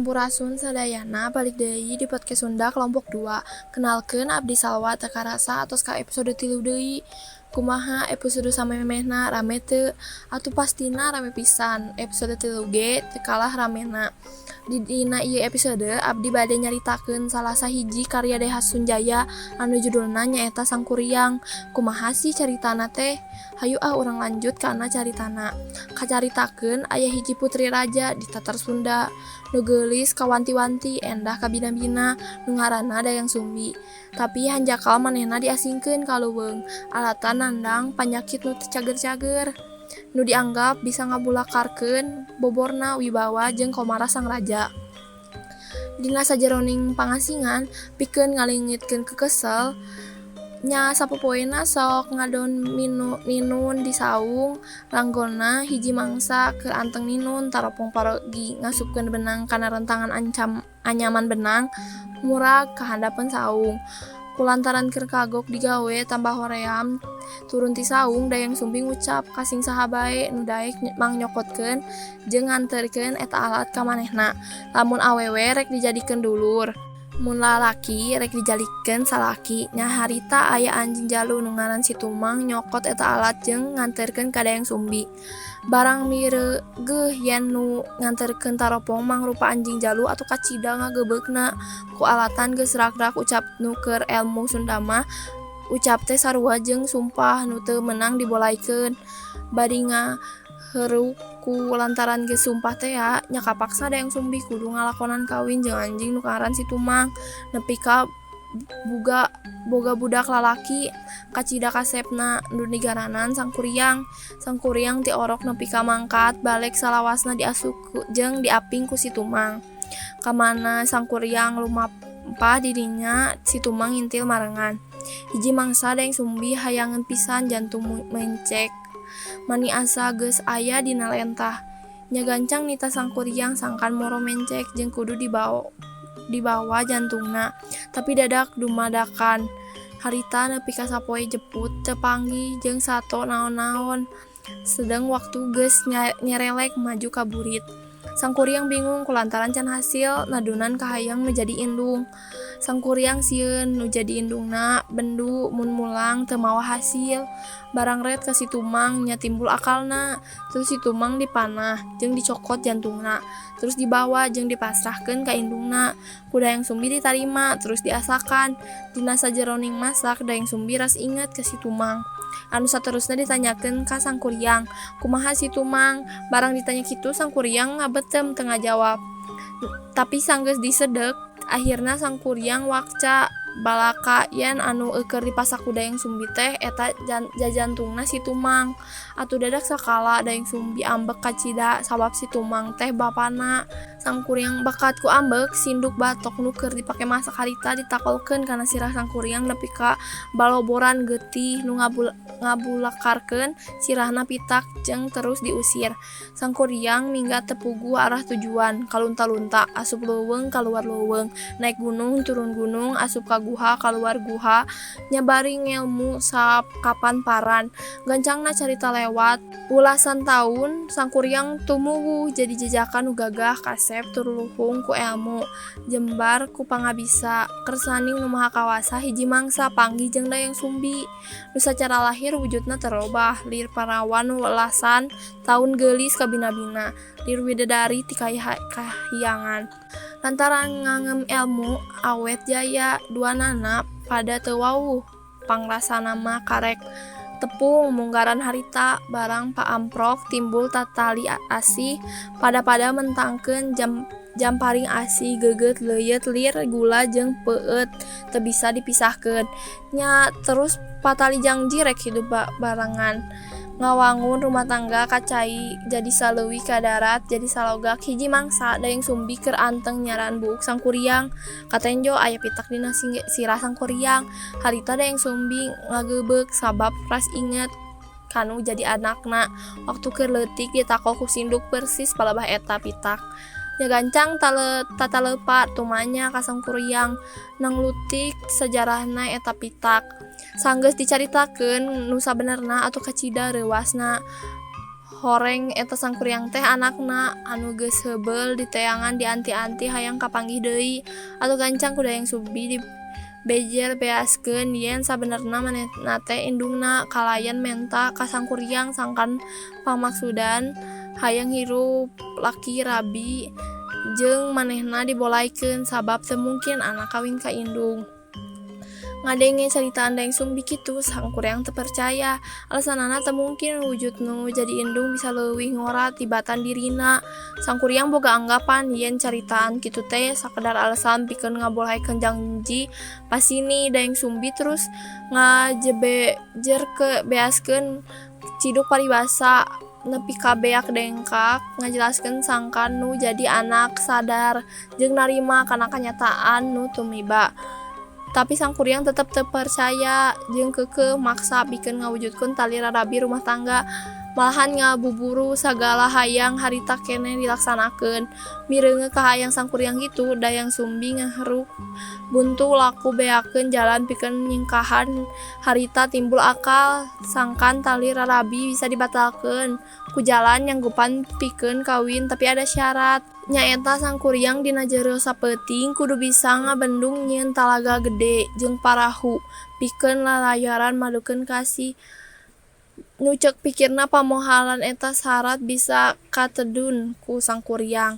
Sampurasun sadayana balik deui di podcast Sunda kelompok 2. Kenalkeun abdi Salwa teu karasa atos ka episode 3 deui. Kumaha episode samemehna rame teu? Atuh pastina rame pisan. Episode 3 ge teu kalah ramena. Di dina ieu episode abdi bade nyaritakeun salah sahiji karya Deha Sunjaya anu judulna nyaeta Sangkuriang. Kumaha sih caritana teh? Hayu urang lanjut kana caritana. Kacaritakeun aya hiji putri raja di tatar Sunda. Nu geulis kawanti-wanti endah ka bina-bina nu ngaranna Dayang Sumbi. Tapi hanjakal manehna diasingkeun ka leuweung alatan nandang panyakit nu teu cager-cager nu dianggap bisa ngabulakarkeun boborna wibawa jeung komara sang raja. Dina sajeroning pangasingan pikeun ngalingitkeun kekesel nya sapopoena sok ngadon ninun di saung langgona hiji mangsa keur anteng ninun taropong parogi ngasupkeun benang kana rentangan anyaman benang murag ka handapeun saung. Kulantaran keur kagok digawe tambah hoream turun ti saung Dayang Sumbi ngucap kasing saha bae nu daek mang nyokotkeun jeung nganterkeun eta alat ka manehna. Lamun awewe rek dijadikeun dulur, mun lalaki rek dijalikeun salaki. Nya harita aya anjing jalu nu ngaran Situmang nyokot eta alat jeung nganterkeun ka Dayang Sumbi. Barang mireugeuh yen nu nganterkeun taropong mangrupa anjing jalu atuh kacida ngagebeukna ku alatan geus rak-rak ucap nu keur elmu Sunda mah ucap teh sarua jeung sumpah nu teu meunang dibolaikeun. Bari ngaheureuh ku lantaran geus sumpah teh nya kapaksa Dayang Sumbi kudu ngalakonan kawin jeung anjing nu ngaran Situmang nepi ka boga budak lalaki kacida kasepna nu digaranan Sangkuriang. Sangkuriang ti orok nepi ka mangkat balek salawasna diasup jeung diaping ku Situmang. Kamana Sangkuriang lumampah dirinya Situmang ngintil marengan. Hiji mangsa Dayang Sumbi hayangeun pisan jantung mencek. Mani asa geus aya dina lentah. Nya gancang nita Sangkuriang sangkan moro mencek jeung kudu dibawa jantungna. Tapi dadak dumadakan. Harita nepi ka sapoe jeput teu panggih jeung sato naon-naon. Sedeng waktu geus nyerelek maju ka burit. Sangkuriang bingung kulantaran can hasil nadunan kahayang nu jadi indung. Sangkuriang sieun nu jadi indungna bendu mun mulang teu mawa hasil. Barang red ka Situmang nya timbul akalna. Terus Situmang dipanah jeung dicokot jantungna. Terus dibawa jeung dipasrahkeun ka indungna. Ku Dayang Sumbi ditarima terus diasakan. Dina sajeroning masak Dayang Sumbi ras inget ka Situmang. Anu saterusna ditanyakeun ka Sangkuriang, kumaha Situmang? Barang ditanya kitu Sangkuriang ngabeuteum teu ngajawab. Tapi sanggeus disedek, akhirna Sangkuriang wakca balaka yen anu keur dipasak ku Dayang Sumbi teh eta jajantungna Situmang. Atuh dadak sakala Dayang Sumbi ambek kacida sabab Situmang teh bapana. Sangkuriang bakat ku ambek sinduk batok nu keur dipake masak harita ditakolkeun kana sirah Sangkuriang nepi ka baloboran getih nu ngabulakarkeun sirahna pitak jeung terus diusir. Sangkuriang minggat teu puguh arah tujuan, kalunta-lunta asup leuweung kaluar leuweung, naik gunung turun gunung asup ka guha kaluar guha, nya bari ngelmu kapan paran. Gancangna carita lewat ulasan taun Sangkuriang tumuwuh jadi jejakan nu gagah kasep tur luhung ku elmu jembar ku pangabisa kersaning nu maha kawasa hiji mangsa panggih jeung Dayang Sumbi nu sacara lahir wujudna terobah lir parawan nu welasan taun geulis ka bina-bina lir widadari ti kahyangan. Lantaran ngangem elmu awet jaya duanana pada teu wawuh pangrasana mah karek tepung munggaran harita barang paamprok timbul tatali asih pada mentangkeun jamparing asih geugeut leuyeut lir gula jeung peueut teu bisa dipisahkeun. Nya terus patali janji rek hidup barengan ngawangun rumah tangga kacai jadi saleuwih ka darat jadi salogak. Hiji mangsa Dayang Sumbi keur anteng nyaran buuk Sangkuriang katenjo aya pitak dina sirah Sangkuriang. Harita Dayang Sumbi ngagebeuk sabab ras inget kanu jadi anakna. Waktu keur leutik ditakol ku sinduk persis palebah eta pitak. Nya gancang tata leupa tumanya ka Sangkuriang nanglutik sejarahna eta pitak. Sanggeus dicaritakeun nu sabenerna atuh kacida reuasna. horeng eta sangkuriang teh anakna anu geus heubeul di teangan dianti-anti hayang kapanggih deui atuh gancang ku Dayang Sumbi di bejer beaskeun yen sabenerna manehna teh indungna kalayan menta ka sangkuriang sangkan pamaksudan hayang hirup laki rabi jeung manehna dibolaikeun sabab teu mungkin anak kawin ka indung. Ngadenge caritaan Dayang Sumbi kitu sangkuriang teu percaya alasanana teu mungkin wujud nu jadi indung bisa leuwih ngora tibatan dirina. Sangkuriang boga anggapan yen caritaan kitu teh sakedar alasan pikeun ngabolahekeun janji pasini Dayang Sumbi terus ngajebejer ke beaskeun ciduk paribasa nepi ka beak dengkak ngajelaskeun sangkan nu jadi anak sadar jeung narima kana kanyataan nu tumiba. Tapi sangkuriang tetep teu percaya jeung keukeuh maksa pikeun ngawujudkeun tali rarabi rumah tangga. Malahan ngabuburu sagala hayang harita keneh dilaksanakeun. Mireungeun ka hayang sangkuriang kitu, Dayang Sumbi ngaheruk buntu laku beakeun jalan pikeun nyingkahan harita timbul akal sangkan tali rarabi bisa dibatalkeun ku jalan nyanggupan pikeun kawin tapi ada syarat. Nyaeta sangkuriang dina jero sapeuting kudu bisa ngabendung nyieun talaga gede jeung parahu pikeun lalayaran madukeun kasih. Nu ceuk pikirna pamohalan eta syarat bisa katedun ku sangkuriang.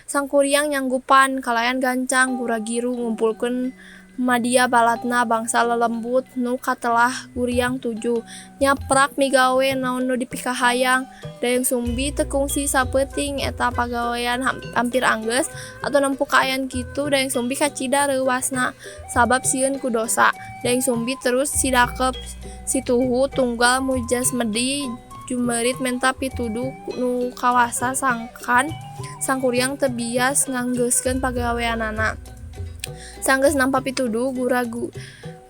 Sangkuriang nyanggupan kalayan gancang gura-giru ngumpulkeun madia balatna bangsa lelembut nu katelah guriang 7 nyaprak migawe naon nu dipikahayang. Dayang Sumbi teu kungsi sapeuting eta pagawean hampir anggeus atuh nempu kaayan kitu Dayang Sumbi kacida reuwasna sabab sieun ku dosa. Dayang Sumbi terus sidakep situhu tunggal mujasmedi jumerit menta pituduh nu kawasa sangkan sangkuriang teu bias nganggeuskeun pagaweanana. Sanggeus nampa pituduh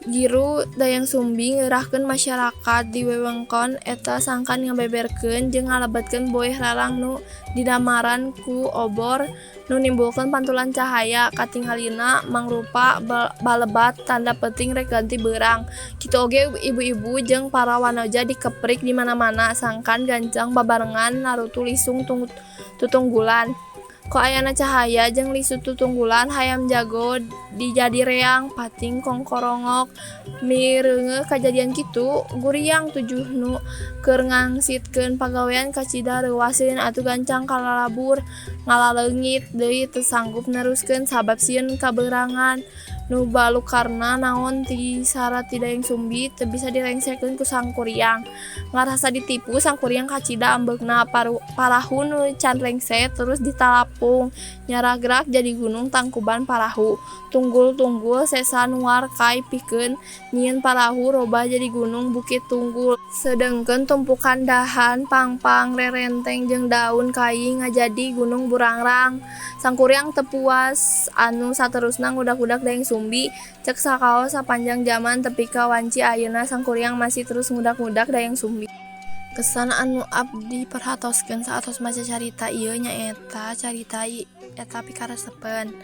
giru Dayang Sumbi ngeurahkeun masyarakat di wewengkon eta sangkan ngabeberkeun jeung ngalebetkeun boeh larang nu didamaran ku obor nu nimbulkeun pantulan cahaya katingalina mangrupa balebat tanda penting rek ganti beurang. Kitu oge ibu-ibu jeung para wanoja dikeprik di mana-mana sangkan gancang babarengan narutu lisung tutunggulan. Ko ayana cahaya jeung lisu tutunggulan hayam jago dijadi reang pating kongkorongok. Mireungeun kajadian kitu guriang 7 nu keur ngangsitkeun pagawean kacida reuwaseun atuh gancang kalalabur ngalaleungit deui teu sanggup neruskeun sabab sieun kabeurangan. Nu balukarna naon ti syarat ti Dayang Sumbi teu bisa direngsekeun ku sangkuriang. Ngarasa ditipu sangkuriang kacida ambeukna parahu nu can rengse terus ditalapung nyaragrak jadi gunung tangkuban parahu. Tunggul-tunggul sesa nuar kai pikeun nyieun parahu robah jadi gunung Bukit Tunggul. Sedengkeun tumpukan dahan pangpang rerenteng jeung daun kai ngajadi gunung Burangrang. Sangkuriang teu puas anu saterusna ngudak-udak Dayang Sumbi cek sakaos sapanjang zaman tepi ka wanci ayeuna sangkuriang masih terus ngudak-udak Dayang Sumbi. Kesan anu abdi perhatoskeun saatos maca carita ieu nyaeta carita eta pikaresepen.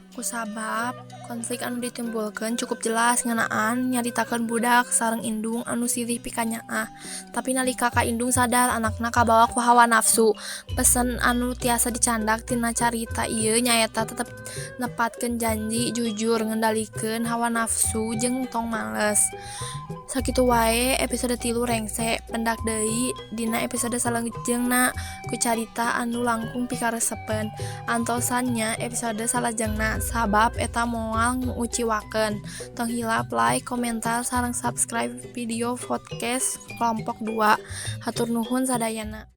Kusabab konflik anu ditimbulkeun cukup jelas ngeunaan nyaritakeun budak sareng indung anu silih pikanyaah. Tapi nalika ka indung sadar anakna kabawa ku hawa nafsu. Pesen anu tiasa dicandak tina carita ieu nyaeta tetep nepatkeun janji jujur ngendalikeun hawa nafsu jeung tong males. Sakitu wae episode 3 rengse pendak deui dina episode salajengna ku carita anu langkung pikaresepen. Antosannya episode salajengna sabab eta moal nguciwakeun. Tong hilap like, komentar sareng subscribe video podcast kelompok 2. Hatur nuhun sadayana.